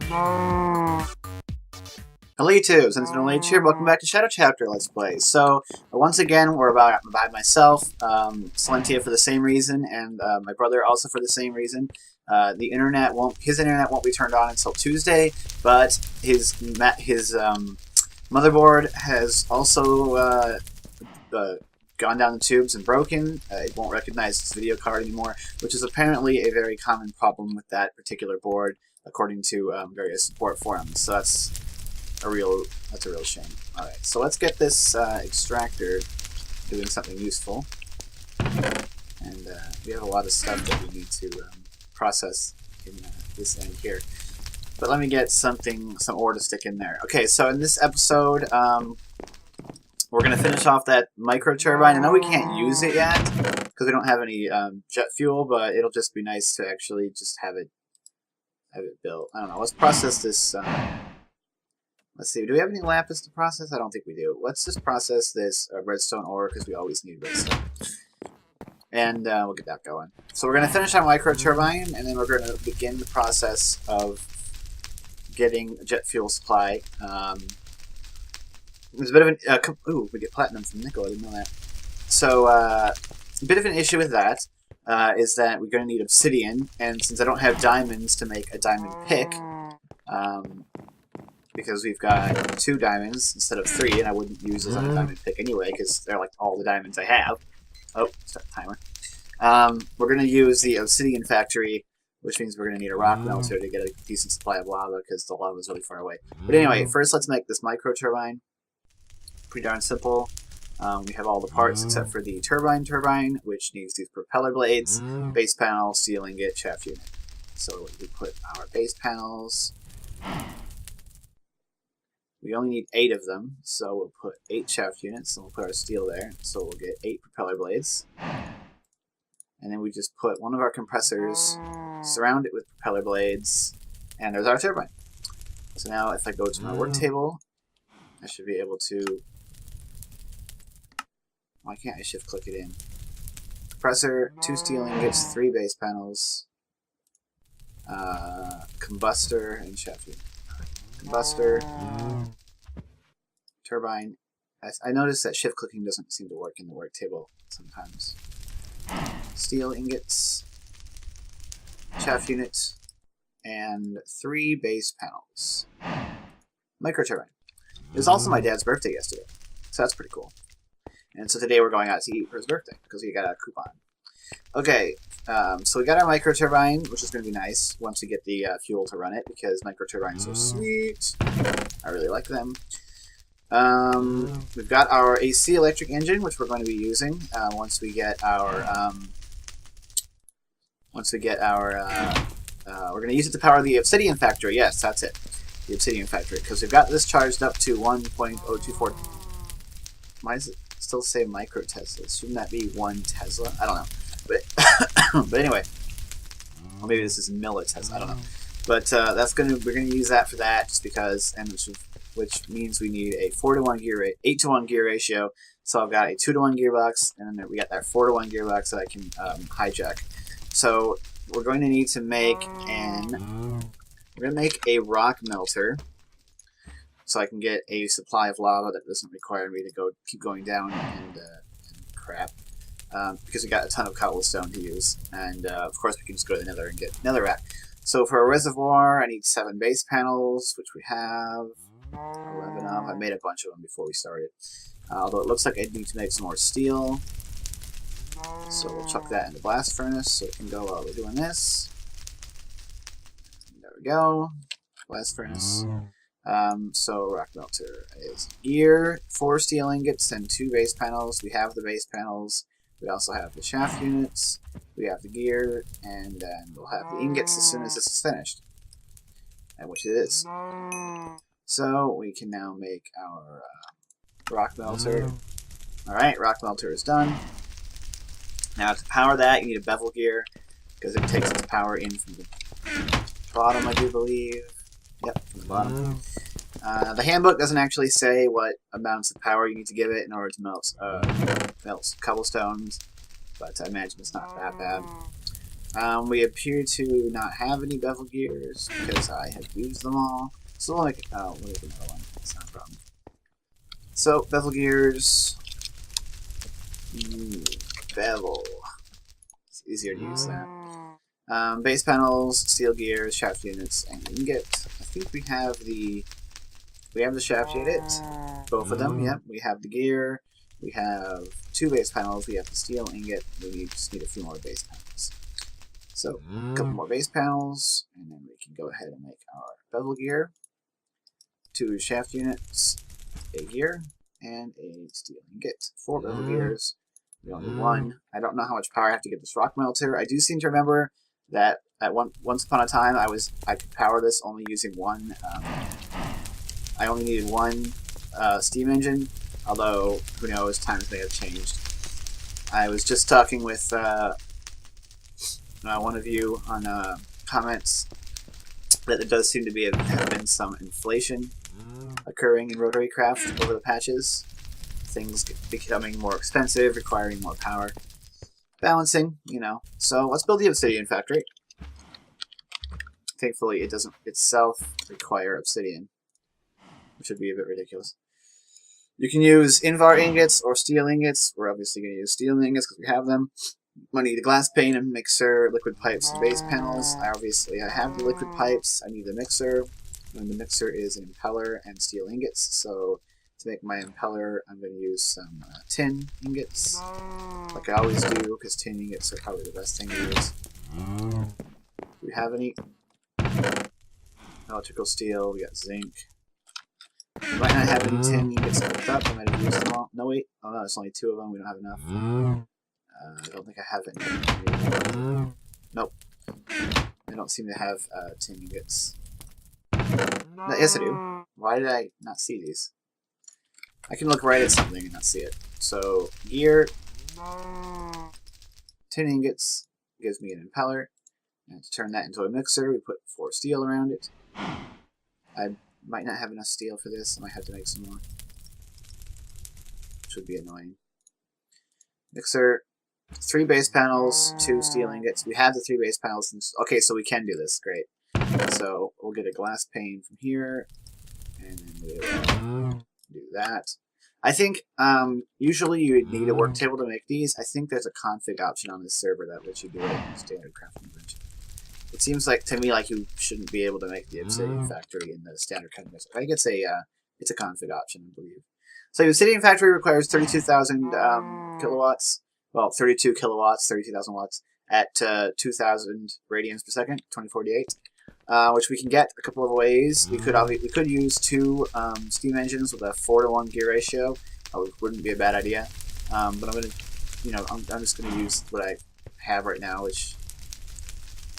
Hello YouTube, SentinalhMC here, welcome back to ShadowChapter Let's Play. So, once again, we're by myself, Salentia for the same reason, and my brother also for the same reason. His internet won't be turned on until Tuesday, but his motherboard has also gone down the tubes and broken. It won't recognize its video card anymore, which is apparently a very common problem with that particular board, according to various support forums. So that's a real shame. Alright, so let's get this extractor doing something useful. And we have a lot of stuff that we need to process in this end here. But let me get some ore to stick in there. Okay, so in this episode, we're going to finish off that micro turbine. I know we can't use it yet, because we don't have any jet fuel, but it'll just be nice to actually just have it built. I don't know, let's process this. Let's see, do we have any lapis to process? I don't think we do. Let's just process this redstone ore, because we always need redstone. And we'll get that going. So we're going to finish our micro turbine, and then we're going to begin the process of getting a jet fuel supply. There's a bit of an... ooh, we get platinum from nickel, I didn't know that. So, a bit of an issue with that is that we're going to need obsidian, and since I don't have diamonds to make a diamond pick, because we've got 2 diamonds instead of 3, and I wouldn't use those on a diamond pick anyway, because they're like all the diamonds I have. Oh, start the timer. We're going to use the obsidian factory, which means we're going to need a rock melter to get a decent supply of lava, because the lava is really far away. But anyway, first let's make this micro turbine. Pretty darn simple. We have all the parts except for the turbine, which needs these propeller blades, base panel, steel ingot, shaft unit. So we put our base panels. We only need 8 of them, so we'll put 8 shaft units, and we'll put our steel there, so we'll get 8 propeller blades. And then we just put one of our compressors, surround it with propeller blades, and there's our turbine. So now if I go to my work table, I should be able to... Why can't I shift click it in? Compressor, 2 steel ingots, 3 base panels, combustor, and shaft unit. Combustor, turbine. I noticed that shift clicking doesn't seem to work in the work table sometimes. Steel ingots, shaft unit, and 3 base panels. Micro turbine. It was also my dad's birthday yesterday, so that's pretty cool. And so today we're going out to eat for his birthday, because he got a coupon. Okay, so we got our micro turbine, which is going to be nice once we get the fuel to run it, because micro turbines are sweet. I really like them. We've got our AC electric engine, which we're going to be using once we get our... we're going to use it to power the Obsidian factory. Yes, that's it. The Obsidian factory, because we've got this charged up to 1.024. Why does it still say micro Teslas? Shouldn't that be 1 Tesla? I don't know. But but anyway, or maybe this is millitesla. I don't know. But we're gonna use that for that, just because, and which means we need a 4-to-1 gear, 8-to-1 gear ratio. So I've got a 2-to-1 gearbox, and then we got that 4-to-1 gearbox that I can hijack. So we're going to need to make a rock melter, so I can get a supply of lava that doesn't require me to keep going down and crap. Because we got a ton of cobblestone to use, and of course we can just go to the nether and get netherrack. So for a reservoir, I need 7 base panels, which we have 11 of. I made a bunch of them before we started. Although it looks like I need to make some more steel. So we'll chuck that in the blast furnace so it can go while we're doing this. There we go. Blast furnace. So rock melter is gear, 4 steel ingots, and 2 base panels. We have the base panels. We also have the shaft units. We have the gear, and then we'll have the ingots as soon as this is finished. And which it is. So we can now make our rock melter. Alright, rock melter is done. Now to power that, you need a bevel gear, because it takes its power in from the bottom, I do believe. Yep, from the bottom. The handbook doesn't actually say what amounts of power you need to give it in order to melt cobblestones, but I imagine it's not that bad. We appear to not have any bevel gears because I have used them all. So we'll make we'll make another one. That's not a problem. So bevel gears, bevel. It's easier to use that. Base panels, steel gears, shaft units, and ingot. I think we have the shaft unit. Both of them. Yep. We have the gear. We have 2 base panels. We have the steel ingot. We just need a few more base panels. So, a couple more base panels, and then we can go ahead and make our bevel gear, 2 shaft units, a gear, and a steel ingot. 4 bevel gears. We only need 1. I don't know how much power I have to give this rock melter. I do seem to remember that at once upon a time I could power this only using 1. I only needed 1 steam engine, although who knows, times may have changed. I was just talking with one of you on comments that there does seem to have been some inflation occurring in rotary craft over the patches. Things becoming more expensive, requiring more power. Balancing, you know. So let's build the Obsidian factory. Thankfully, it doesn't itself require Obsidian, which would be a bit ridiculous. You can use Invar ingots or steel ingots. We're obviously going to use steel ingots because we have them. I need a glass pane and mixer, liquid pipes and base panels. I have the liquid pipes. I need the mixer. And the mixer is an impeller and steel ingots. So to make my impeller, I'm going to use some tin ingots, like I always do, because tin ingots are probably the best thing to use. Do we have any? Electrical steel. We got zinc. We might not have any tin ingots hooked up. I might have used them all. No, wait. Oh no, it's only 2 of them. We don't have enough. I don't think I have any. Nope. I don't seem to have tin ingots. No, yes, I do. Why did I not see these? I can look right at something and not see it. So, gear, tin ingots gives me an impeller. And to turn that into a mixer, we put 4 steel around it. I might not have enough steel for this. I might have to make some more, which would be annoying. Mixer, 3 base panels, 2 steel ingots. We have the 3 base panels. Okay, so we can do this. Great. So we'll get a glass pane from here, and then we'll do that. I think usually you would need a work table to make these. I think there's a config option on this server that lets you do it in standard crafting convention. It seems like to me like you shouldn't be able to make the Obsidian factory in the standard convention. I think it's a config option, I believe. So the Obsidian factory requires 32,000 kilowatts. Well, 32 kilowatts, 32,000 watts at 2,000 radians per second, 2048. Which we can get a couple of ways. We could use 2 steam engines with a 4-to-1 gear ratio. Wouldn't be a bad idea. But I'm gonna, I'm just gonna use what I have right now, which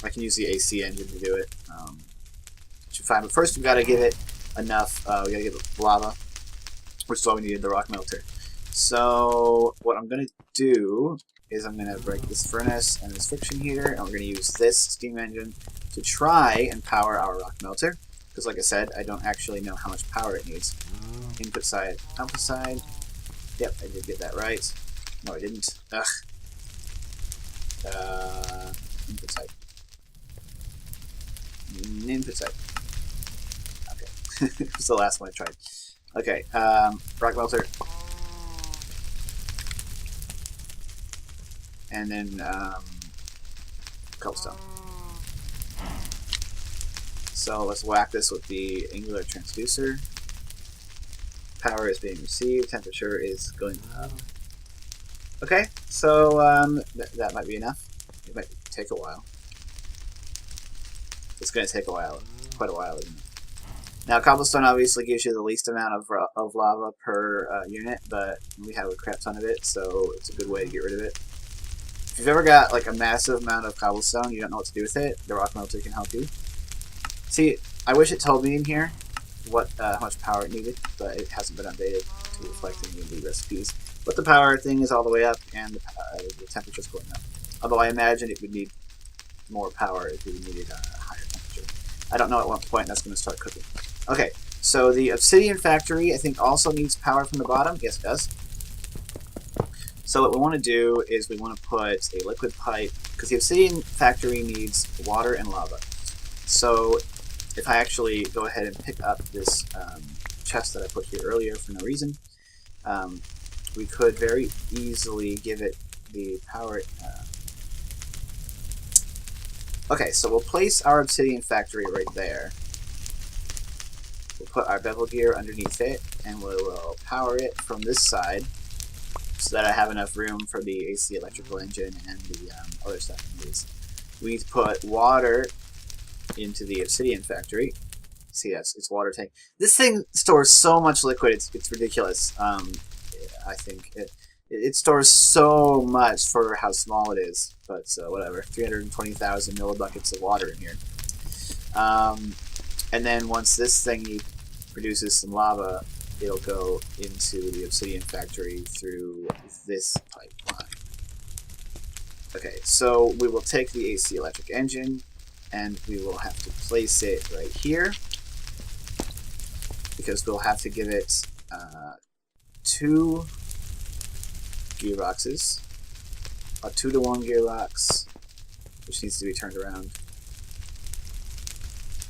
I can use the AC engine to do it. Which is fine. But first, we've got to give it enough. We got to give it lava, which is why we needed the rock melter. So what I'm gonna do is I'm gonna break this furnace and this friction heater, and we're gonna use this steam engine to try and power our rock melter, because like I said, I don't actually know how much power it needs. Input side, output side. Yep, I did get that right. No, I didn't. Ugh. Input side. Input side. Okay. It was the last one I tried. Okay, rock melter. And then cobblestone. So let's whack this with the angular transducer. Power is being received. Temperature is going up. Okay, so that might be enough. It might take a while. It's going to take a while, quite a while, isn't it? Now, cobblestone obviously gives you the least amount of lava per unit, but we have a crap ton of it, so it's a good way to get rid of it. If you've ever got like a massive amount of cobblestone, you don't know what to do with it, the rock melter can help you. See, I wish it told me in here what how much power it needed, but it hasn't been updated to reflect any of the recipes. But the power thing is all the way up, and the temperature's going up. Although I imagine it would need more power if we needed a higher temperature. I don't know at what point that's going to start cooking. Okay, so the Obsidian factory, I think, also needs power from the bottom. Yes, it does. So what we want to do is we want to put a liquid pipe, because the Obsidian factory needs water and lava. So if I actually go ahead and pick up this chest that I put here earlier for no reason, we could very easily give it the power. Okay, so we'll place our Obsidian factory right there. We'll put our bevel gear underneath it, and we will power it from this side, so that I have enough room for the AC electrical engine and the other stuff in these. We need to put water into the Obsidian factory. See, it's water tank. This thing stores so much liquid, it's ridiculous. I think it stores so much for how small it is, but whatever. 320,000 millibuckets of water in here. And then once this thing produces some lava, it'll go into the Obsidian factory through this pipeline. Okay, so we will take the AC electric engine, and we will have to place it right here, because we'll have to give it 2 gearboxes, a 2-to-1 gearbox, which needs to be turned around.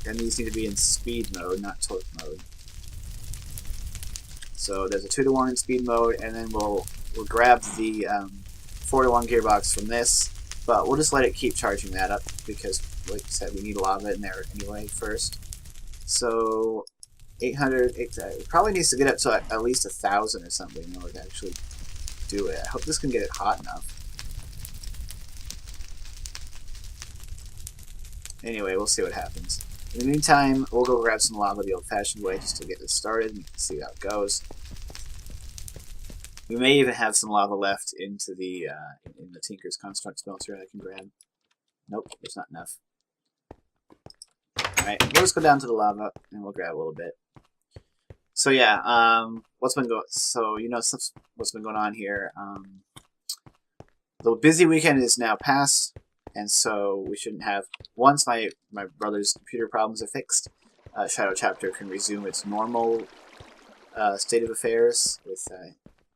And these need to be in speed mode, not torque mode. So there's a 2-to-1 in speed mode, and then we'll grab the 4-to-1 gearbox from this, but we'll just let it keep charging that up, because, like I said, we need lava in there anyway first. So 800, it probably needs to get up to at least 1,000 or something in order to actually do it. I hope this can get it hot enough. Anyway, we'll see what happens. In the meantime, we'll go grab some lava the old-fashioned way just to get this started and see how it goes. We may even have some lava left into the in the Tinker's Construct smelter I can grab. Nope, there's not enough. Alright, we'll just go down to the lava and we'll grab a little bit. So yeah, what's been going on here. The busy weekend is now past, and so we shouldn't have. Once my brother's computer problems are fixed, ShadowChapter can resume its normal state of affairs with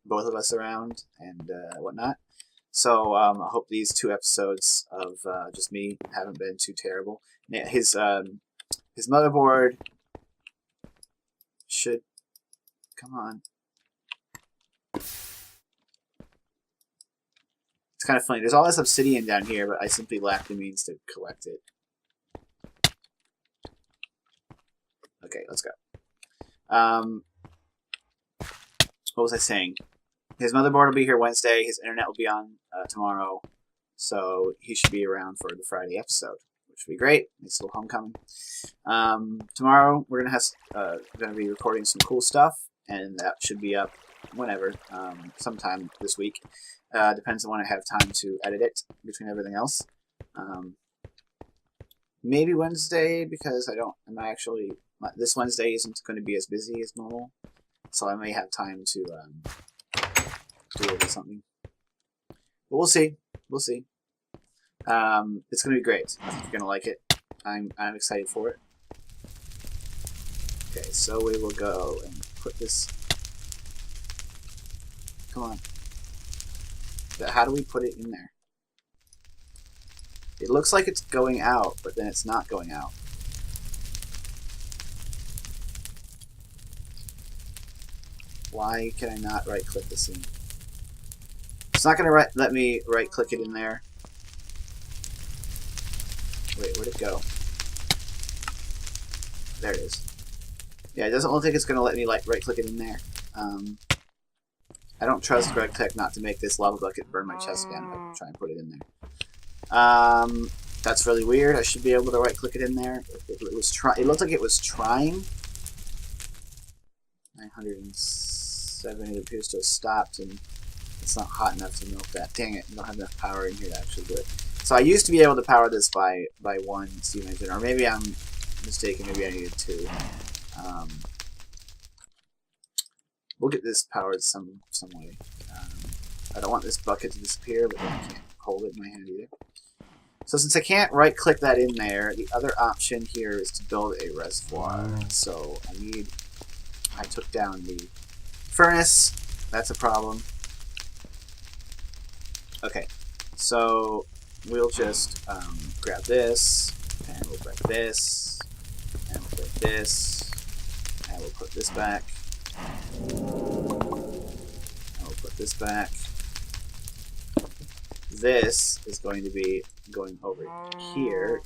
both of us around and whatnot. So I hope these 2 episodes of just me haven't been too terrible. His motherboard should come on. It's kind of funny. There's all this obsidian down here, but I simply lack the means to collect it. Okay, let's go. What was I saying? His motherboard will be here Wednesday. His internet will be on tomorrow. So he should be around for the Friday episode, which would be great. It's a little homecoming. Tomorrow we're gonna be recording some cool stuff, and that should be up whenever, sometime this week. Depends on when I have time to edit it between everything else. Maybe Wednesday, because this Wednesday isn't going to be as busy as normal, so I may have time to do it or something. But we'll see. We'll see. It's going to be great. I think you're going to like it. I'm excited for it. Okay, so we will go and put this. Come on. How do we put it in there? It looks like it's going out, but then it's not going out. Why can I not right-click this in? It's not going to let me right-click it in there. Wait, where'd it go? There it is. Yeah, it doesn't look like it's going to let me right-click it in there. I don't trust Greg Tech not to make this lava bucket burn my chest again if I try and put it in there. That's really weird. I should be able to right-click it in there. It looked like it was trying. 907. It appears to have stopped, and it's not hot enough to milk that. Dang it! I don't have enough power in here to actually do it. So I used to be able to power this by one steam engine, or maybe I'm mistaken. Maybe I needed 2. We'll get this powered some way. I don't want this bucket to disappear, but then I can't hold it in my hand either. So since I can't right-click that in there, the other option here is to build a reservoir. So I took down the furnace. That's a problem. Okay, so we'll just grab this, and we'll grab this, and we'll grab this, and we'll put this back, and we'll put this back. This is going to be going over here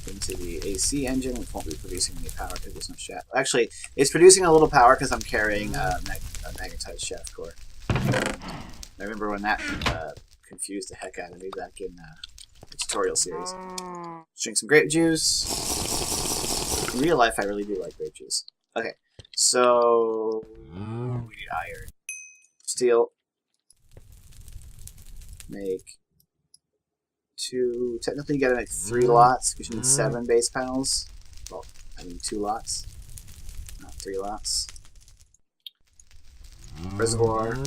into the AC engine. It won't be producing any power because there's no shaft. Actually, it's producing a little power because I'm carrying a magnetized shaft core. I remember when that confused the heck out of me back in the tutorial series. Let's drink some grape juice. In real life, I really do like grape juice. Okay, so we need iron, steel. Make 2. Technically, you gotta make 3 lots because you need 7 base panels. Well, I mean 2 lots, not 3 lots. Reservoir.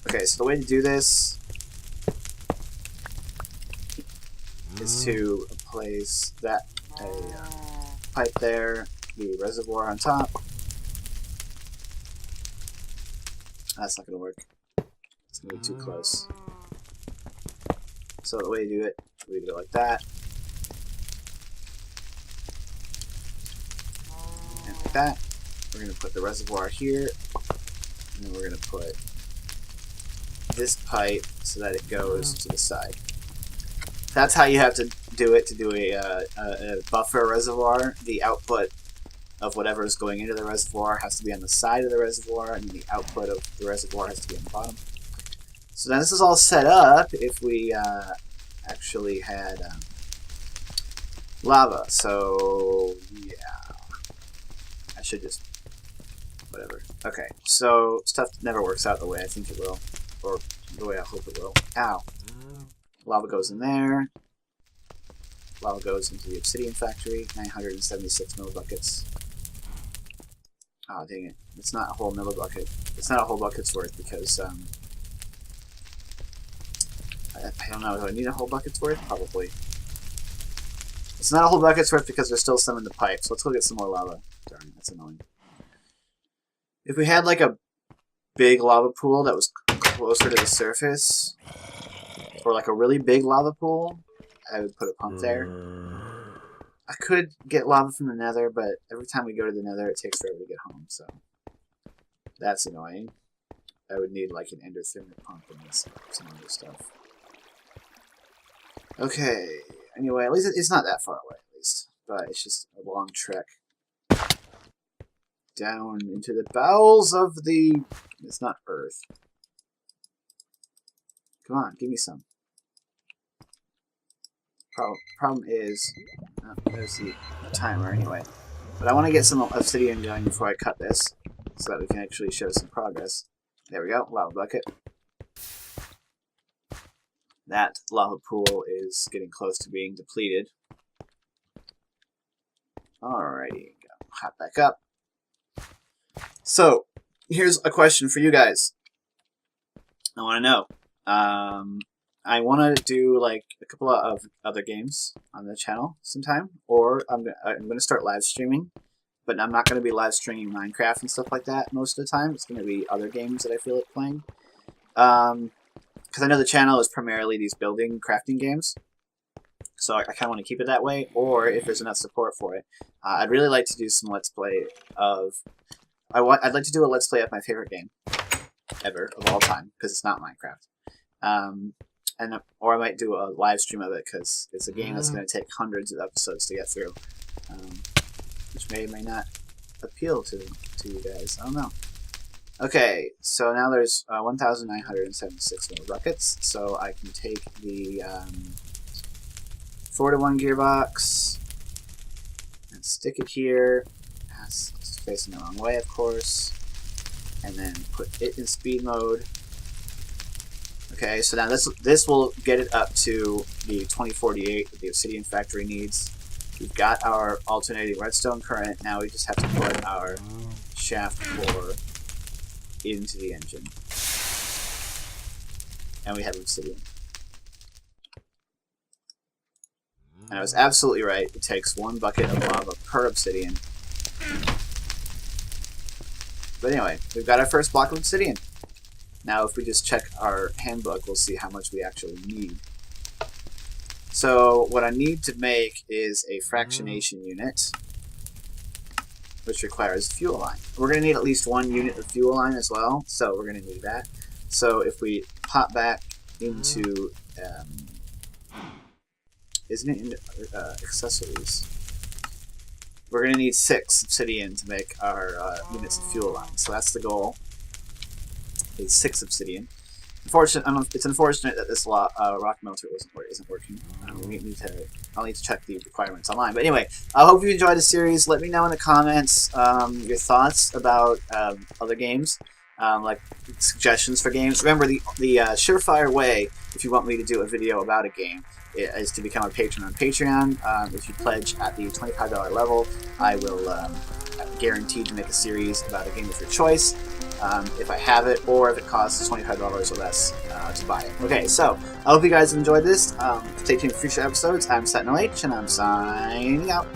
Okay, so the way to do this is to place that pipe there, the reservoir on top. That's not gonna work. It's gonna be too close. So the way to do it, we do it like that. And like that. We're gonna put the reservoir here. And then we're gonna put this pipe so that it goes to the side. That's how you have to do it to do a buffer reservoir. The output of whatever is going into the reservoir has to be on the side of the reservoir, and the output of the reservoir has to be on the bottom. So now this is all set up if we actually had lava. So yeah, I should just whatever. Okay, so stuff never works out the way I think it will, or the way I hope it will. Ow! Lava goes in there. Lava goes into the Obsidian factory. 976 millibuckets. Oh dang it! It's not a whole millibucket. It's not a whole bucket's worth because I don't know. Do I need a whole bucket's worth? Probably. It's not a whole bucket's worth because there's still some in the pipe. So let's go get some more lava. Darn, that's annoying. If we had like a big lava pool that was closer to the surface, or like a really big lava pool, I would put a pump there. I could get lava from the nether, but every time we go to the nether, it takes forever to get home, so that's annoying. I would need like an endothermic pump and some other stuff. Okay, anyway, at least it's not that far away, at least, but it's just a long trek down into the bowels of the... It's not Earth. Come on, give me some. Problem is, there's the timer anyway. But I want to get some obsidian going before I cut this, so that we can actually show some progress. There we go, lava bucket. That lava pool is getting close to being depleted. Alrighty, hop back up. So, here's a question for you guys. I want to know. I want to do like a couple of other games on the channel sometime, or I'm going to start live streaming, but I'm not going to be live streaming Minecraft and stuff like that most of the time. It's going to be other games that I feel like playing. Because I know the channel is primarily these building, crafting games, so I kind of want to keep it that way, or if there's enough support for it. I'd really like to do some Let's Play of... I'd like to do a Let's Play of my favorite game ever, of all time, because it's not Minecraft. Or I might do a live stream of it, because it's a game that's going to take hundreds of episodes to get through, which may or may not appeal to you guys. I don't know. Okay, so now there's 1,976 more buckets, so I can take the 4-to-1 gearbox and stick it here. It's facing the wrong way, of course, and then put it in speed mode. Okay, so now this will get it up to the 2048 that the Obsidian factory needs. We've got our alternating redstone current. Now we just have to put our shaft core into the engine. And we have obsidian. And I was absolutely right. It takes 1 bucket of lava per obsidian. But anyway, we've got our first block of obsidian. Now, if we just check our handbook, we'll see how much we actually need. So what I need to make is a fractionation unit, which requires a fuel line. We're going to need at least 1 unit of fuel line as well, so we're going to need that. So if we pop back into, isn't it in accessories? We're going to need 6 obsidian to make our units of fuel line. So that's the goal, is 6 obsidian. It's unfortunate that this rock melter isn't working. I'll need to check the requirements online. But anyway, I hope you enjoyed the series. Let me know in the comments your thoughts about other games, like suggestions for games. Remember, the surefire way, if you want me to do a video about a game, is to become a patron on Patreon. If you pledge at the $25 level, I will guarantee to make a series about a game of your choice. If I have it, or if it costs $25 or less to buy it. Okay, so I hope you guys enjoyed this. Stay tuned for future episodes. I'm SentinalH, and I'm signing out.